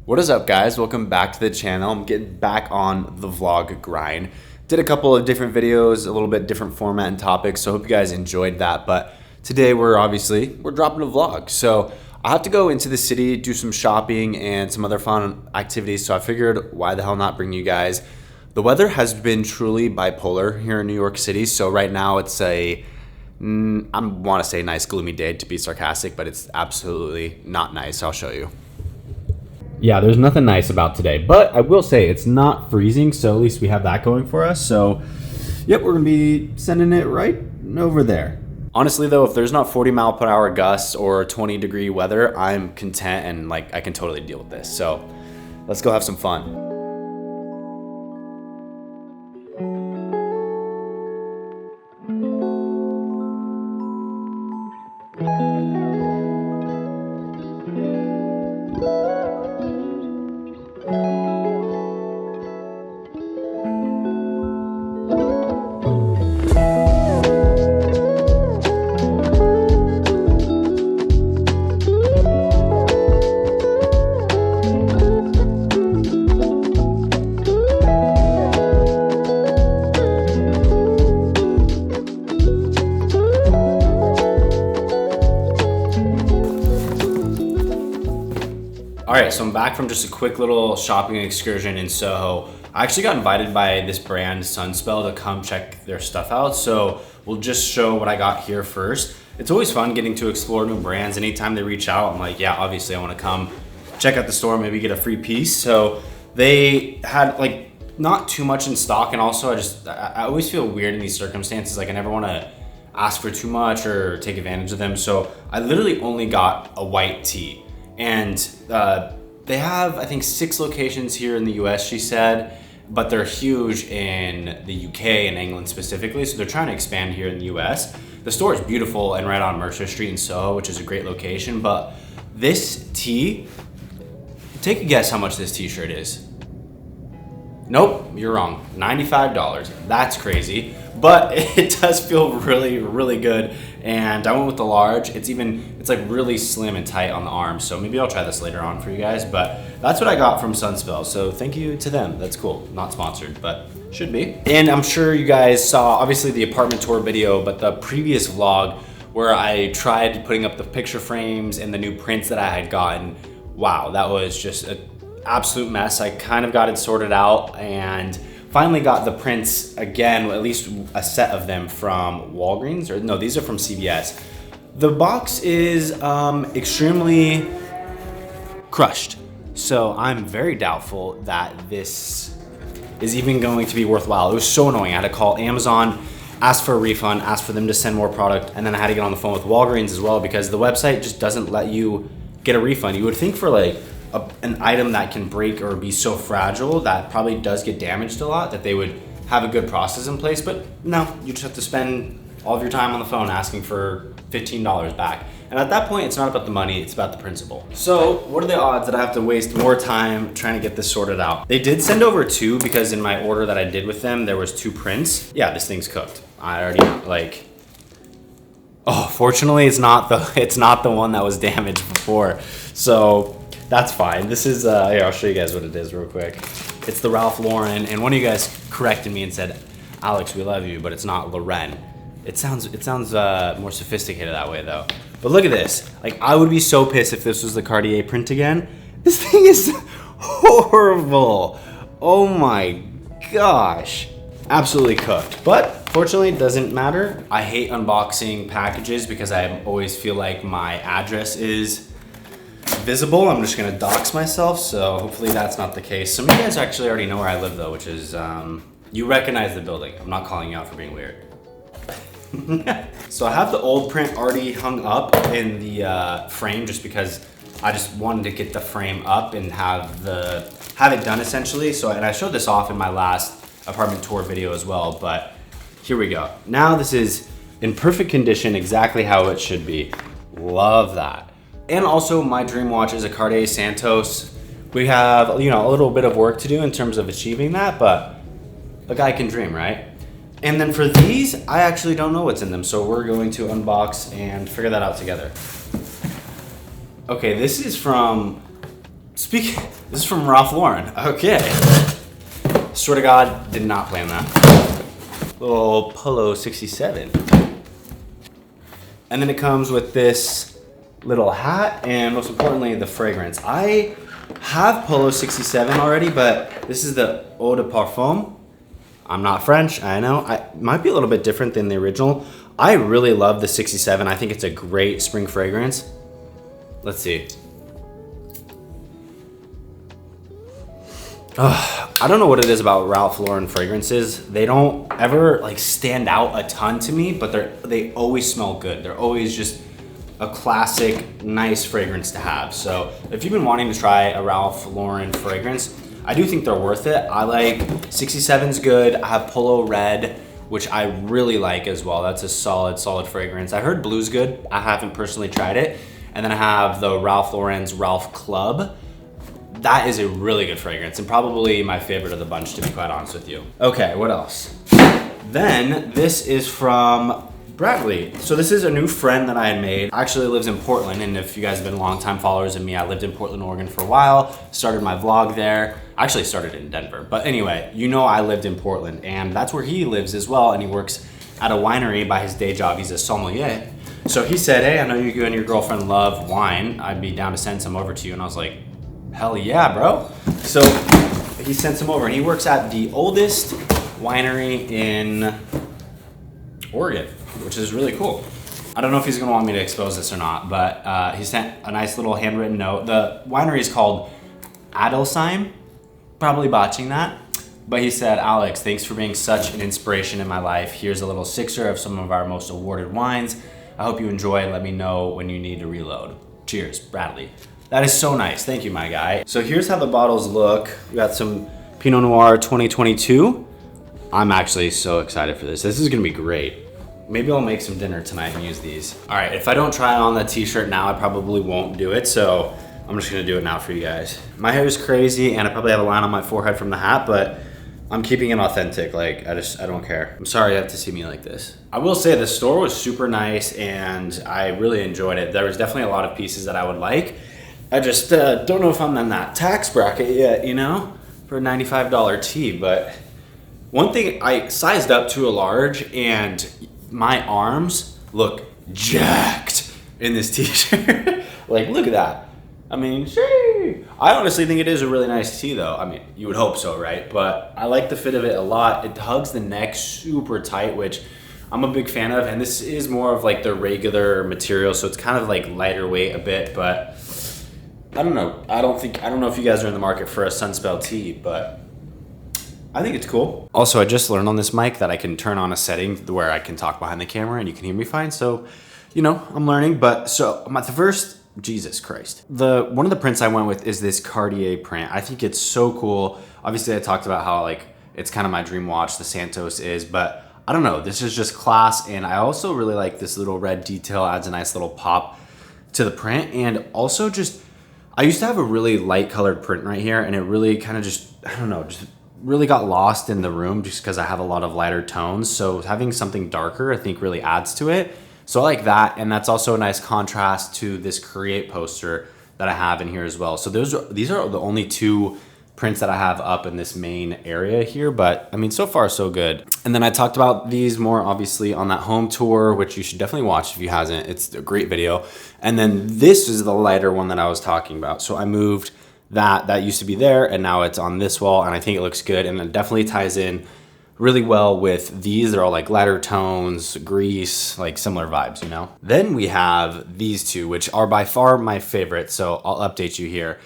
What is up, guys? Welcome back to the channel. I'm getting back on the vlog grind. Did a couple of different videos, a little bit different format and topics, so I hope you guys enjoyed that. But today we're dropping a vlog. So I have to go into the city, do some shopping and some other fun activities, so I figured why the hell not bring you guys. The weather has been truly bipolar here in New York City, so right now it's I want to say nice gloomy day to be sarcastic, but it's absolutely not nice. I'll show you. Yeah, there's nothing nice about today, but I will say it's not freezing, so at least we have that going for us. So, yep, we're gonna be sending it right over there. Honestly though, if there's not 40-mile-per-hour gusts or 20-degree weather, I'm content and I can totally deal with this. So, let's go have some fun. Alright, so I'm back from just a quick little shopping excursion in Soho. I actually got invited by this brand, Sunspell, to come check their stuff out, so we'll just show what I got here first. It's always fun getting to explore new brands. Anytime they reach out, I'm like, yeah, obviously I want to come check out the store, maybe get a free piece. So they had not too much in stock, and also I always feel weird in these circumstances. I never want to ask for too much or take advantage of them, so I literally only got a white tee. And they have, I think, 6 locations here in the US, she said, but they're huge in the UK and England specifically, so they're trying to expand here in the US. The store is beautiful and right on Mercer Street in Soho, which is a great location, but this tee, take a guess how much this t-shirt is. Nope, you're wrong, $95. That's crazy, but it does feel really, really good. And I went with the large. It's really slim and tight on the arm, so maybe I'll try this later on for you guys. But that's what I got from Sunspell, so thank you to them. That's cool. Not sponsored, but should be. And I'm sure you guys saw obviously the apartment tour video, but the previous vlog where I tried putting up the picture frames and the new prints that I had gotten. Wow, that was just an absolute mess. I kind of got it sorted out and finally got the prints again, at least a set of them from Walgreens, or no, these are from CVS. The box is extremely crushed, so I'm very doubtful that this is even going to be worthwhile. It was so annoying. I had to call Amazon, ask for a refund, ask for them to send more product, and then I had to get on the phone with Walgreens as well because the website just doesn't let you get a refund. You would think for an item that can break or be so fragile that probably does get damaged a lot that they would have a good process in place, but no, you just have to spend all of your time on the phone asking for $15 back. And at that point, it's not about the money, it's about the principle. So what are the odds that I have to waste more time trying to get this sorted out? They did send over 2 because in my order that I did with them, there was 2 prints. Yeah, this thing's cooked. I already fortunately it's not the one that was damaged before. So that's fine. This is, here, I'll show you guys what it is real quick. It's the Ralph Lauren, and one of you guys corrected me and said, Alex, we love you, but it's not Lauren. It sounds more sophisticated that way though. But look at this. I would be so pissed if this was the Cartier print again. This thing is horrible. Oh my gosh. Absolutely cooked. But fortunately, it doesn't matter. I hate unboxing packages because I always feel like my address is visible. I'm just gonna dox myself, so hopefully that's not the case. Some of you guys actually already know where I live though, which is, you recognize the building. I'm not calling you out for being weird. So I have the old print already hung up in the frame just because I just wanted to get the frame up and have it done essentially. So, and I showed this off in my last apartment tour video as well, but here we go. Now this is in perfect condition, exactly how it should be. Love that. And also my dream watch is a Cartier Santos. We have, a little bit of work to do in terms of achieving that, but a guy can dream, right? And then for these, I actually don't know what's in them, so we're going to unbox and figure that out together. Okay, this is from This is from Ralph Lauren. Okay. Swear to God, did not plan that. Little Polo 67. And then it comes with this little hat and most importantly, the fragrance. I have Polo 67 already, but this is the Eau de Parfum. I'm not French, I know. It might be a little bit different than the original. I really love the 67. I think it's a great spring fragrance. Let's see. I don't know what it is about Ralph Lauren fragrances. They don't ever like stand out a ton to me, but they always smell good. They're always just a classic, nice fragrance to have. So if you've been wanting to try a Ralph Lauren fragrance, I do think they're worth it. I like 67's good. I have Polo Red, which I really like as well. That's a solid fragrance. I heard Blue's good. I haven't personally tried it. And then I have the Ralph Lauren's Ralph Club. That is a really good fragrance and probably my favorite of the bunch, to be quite honest with you. Okay, what else? Then this is from Bradley. So this is a new friend that I had made. Actually lives in Portland, and if you guys have been longtime followers of me, I lived in Portland, Oregon for a while, started my vlog there. I actually started in Denver, but anyway, you know I lived in Portland, and that's where he lives as well, and he works at a winery by his day job. He's a sommelier. So he said, hey, I know you and your girlfriend love wine. I'd be down to send some over to you. And I was like, hell yeah, bro. So he sent some over, and he works at the oldest winery in Oregon, which is really cool. I don't know if he's gonna want me to expose this or not, but he sent a nice little handwritten note. The winery is called Adelsheim, probably botching that. But he said, Alex, thanks for being such an inspiration in my life. Here's a little sixer of some of our most awarded wines. I hope you enjoy. Let me know when you need to reload. Cheers, Bradley. That is so nice. Thank you, my guy. So here's how the bottles look. We got some Pinot Noir 2022. I'm actually so excited for this. This is gonna be great. Maybe I'll make some dinner tonight and use these. All right, if I don't try on the t-shirt now, I probably won't do it. So I'm just gonna do it now for you guys. My hair is crazy and I probably have a line on my forehead from the hat, but I'm keeping it authentic. Like, I don't care. I'm sorry you have to see me like this. I will say the store was super nice and I really enjoyed it. There was definitely a lot of pieces that I would like. I just don't know if I'm in that tax bracket yet, you know, for a $95 tee. But one thing, I sized up to a large and my arms look jacked in this t-shirt. Like, look at that. I mean, I honestly think it is a really nice tee though. I mean, you would hope so, right? But I like the fit of it a lot. It hugs the neck super tight, which I'm a big fan of. And this is more of like the regular material. So it's kind of like lighter weight a bit, but I don't know. I don't know if you guys are in the market for a Sunspell tee, but I think it's cool. Also, I just learned on this mic that I can turn on a setting where I can talk behind the camera and you can hear me fine. So, you know, I'm learning. But so the first, Jesus Christ. One of the prints I went with is this Cartier print. I think it's so cool. Obviously, I talked about how like it's kind of my dream watch, the Santos is, but I don't know. This is just class. And I also really like this little red detail, adds a nice little pop to the print. And also just, I used to have a really light colored print right here and it really kind of just, I don't know, just really got lost in the room just because I have a lot of lighter tones. So having something darker, I think really adds to it. So I like that. And that's also a nice contrast to this Create poster that I have in here as well. So these are the only two prints that I have up in this main area here, but I mean, so far so good. And then I talked about these more obviously on that home tour, which you should definitely watch if you hasn't. It's a great video. And then this is the lighter one that I was talking about. So I moved that used to be there and now it's on this wall and I think it looks good and it definitely ties in really well with these. They're all like lighter tones, grease, like similar vibes, you know? Then we have these two, which are by far my favorite. So I'll update you here.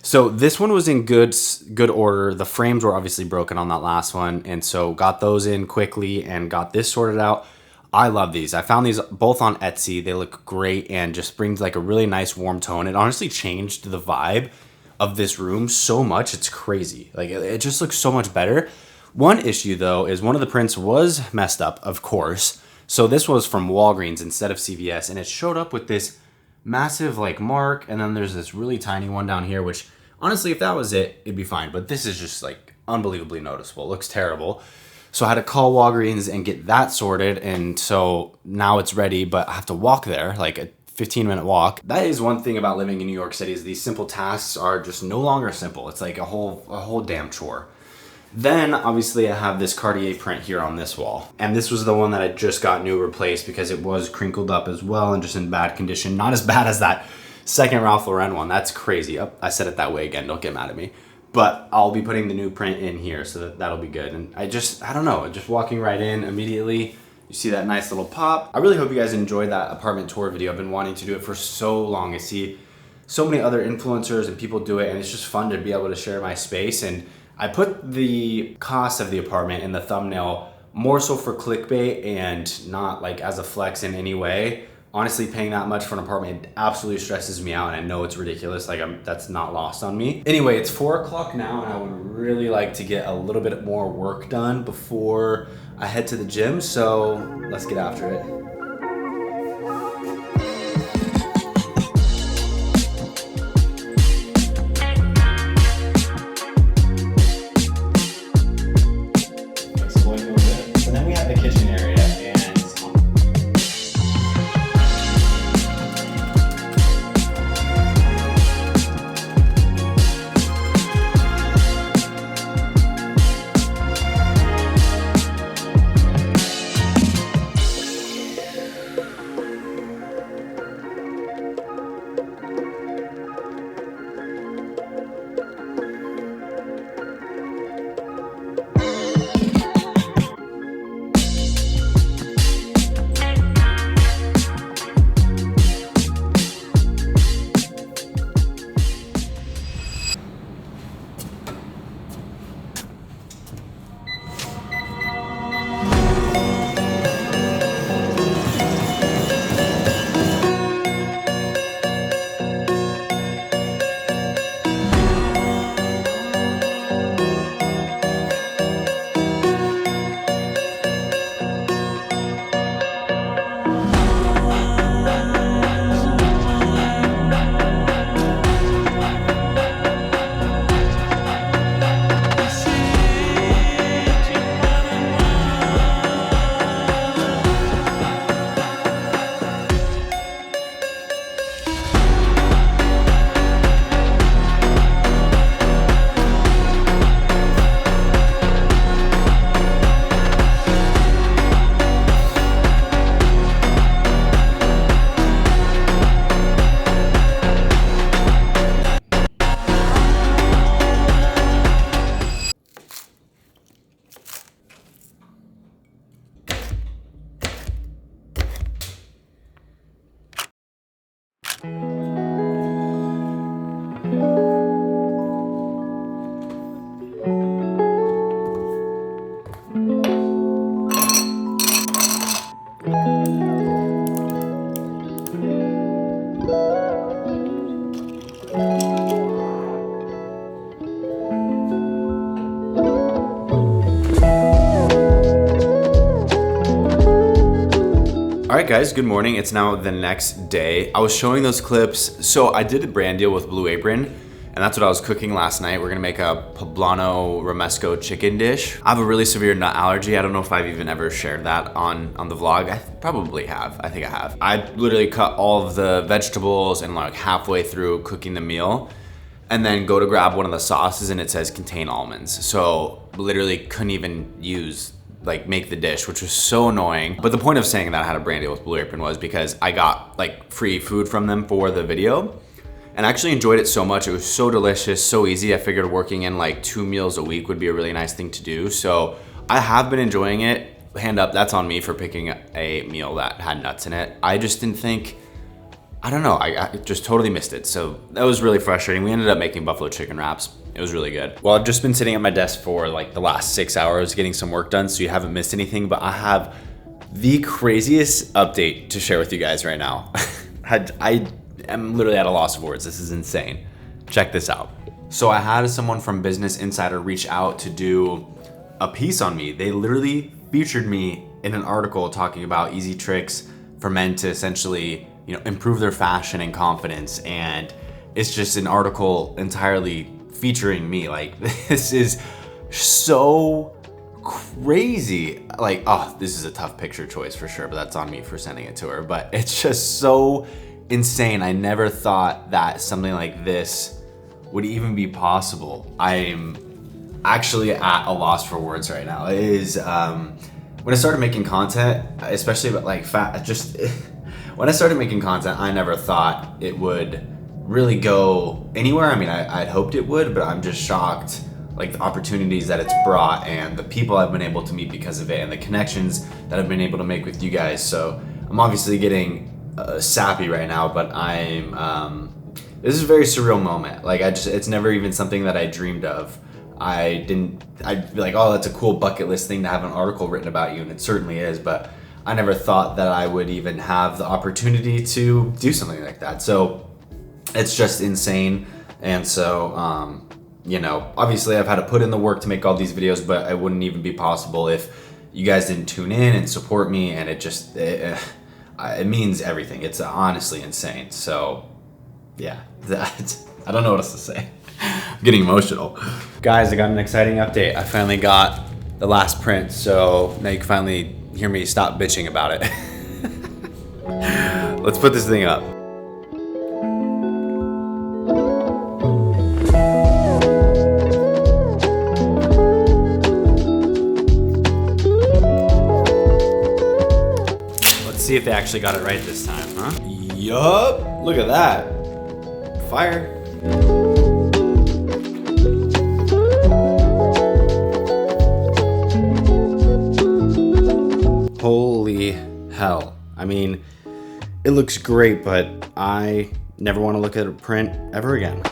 So this one was in good order. The frames were obviously broken on that last one. And so got those in quickly and got this sorted out. I love these. I found these both on Etsy. They look great and just brings like a really nice warm tone. It honestly changed the vibe of this room so much. It's crazy. Like it just looks so much better. One issue though is one of the prints was messed up, of course. So this was from Walgreens instead of CVS and it showed up with this massive like mark and then there's this really tiny one down here, which honestly, if that was it, it'd be fine. But this is just like unbelievably noticeable. It looks terrible. So I had to call Walgreens and get that sorted. And so now it's ready, but I have to walk there like 15-minute walk. That is one thing about living in New York City, is these simple tasks are just no longer simple. It's like a whole damn chore. Then obviously I have this Cartier print here on this wall. And this was the one that I just got new replaced because it was crinkled up as well and just in bad condition. Not as bad as that second Ralph Lauren one. That's crazy. Oh, I said it that way again. Don't get mad at me. But I'll be putting the new print in here, so that'll be good. And I don't know, just walking right in immediately, you see that nice little pop. I really hope you guys enjoyed that apartment tour video. I've been wanting to do it for so long. I see so many other influencers and people do it, and it's just fun to be able to share my space. And I put the cost of the apartment in the thumbnail more so for clickbait and not like as a flex in any way. Honestly, paying that much for an apartment absolutely stresses me out, and I know it's ridiculous. Like, that's not lost on me. Anyway, it's 4 o'clock now, and I would really like to get a little bit more work done before I head to the gym. So let's get after it. So then we have the kitchen area. All right, guys, good morning. It's now the next day. I was showing those clips. So I did a brand deal with Blue Apron, and that's what I was cooking last night. We're gonna make a poblano romesco chicken dish. I have a really severe nut allergy. I don't know if I've even ever shared that on the vlog. I probably have. I think I have. I literally cut all of the vegetables and like halfway through cooking the meal, and then go to grab one of the sauces and it says contain almonds. So literally couldn't even make the dish, which was so annoying. But the point of saying that I had a brand deal with Blue Apron was because I got like free food from them for the video, and I actually enjoyed it so much. It was so delicious, so easy. I figured working in like 2 meals a week would be a really nice thing to do. So I have been enjoying it. Hand up, that's on me for picking a meal that had nuts in it. I just didn't think, I don't know, I just totally missed it. So that was really frustrating. We ended up making buffalo chicken wraps. It was really good. Well, I've just been sitting at my desk for like the last 6 hours getting some work done, so you haven't missed anything, but I have the craziest update to share with you guys right now. I am literally at a loss of words. This is insane. Check this out. So I had someone from Business Insider reach out to do a piece on me. They literally featured me in an article talking about easy tricks for men to essentially, improve their fashion and confidence. And it's just an article entirely featuring me. Like, this is so crazy. Like, oh, this is a tough picture choice for sure, but that's on me for sending it to her. But it's just so insane. I never thought that something like this would even be possible. I'm actually at a loss for words right now. It is, when I started making content, especially about like when I started making content, I never thought it would really go anywhere. I mean, I'd hoped it would, but I'm just shocked, like the opportunities that it's brought and the people I've been able to meet because of it and the connections that I've been able to make with you guys. So I'm obviously getting sappy right now, but this is a very surreal moment. Like it's never even something that I dreamed of. I'd be like, oh, that's a cool bucket list thing to have an article written about you, and it certainly is, but I never thought that I would even have the opportunity to do something like that. So it's just insane. And so, you know, obviously I've had to put in the work to make all these videos, but it wouldn't even be possible if you guys didn't tune in and support me, and it means everything. It's honestly insane. So yeah, I don't know what else to say. I'm getting emotional. Guys, I got an exciting update. I finally got the last print, so now you can finally hear me stop bitching about it. Let's put this thing up. Let's see if they actually got it right this time, huh? Yup, look at that. Fire. Holy hell. I mean, it looks great, but I never want to look at a print ever again.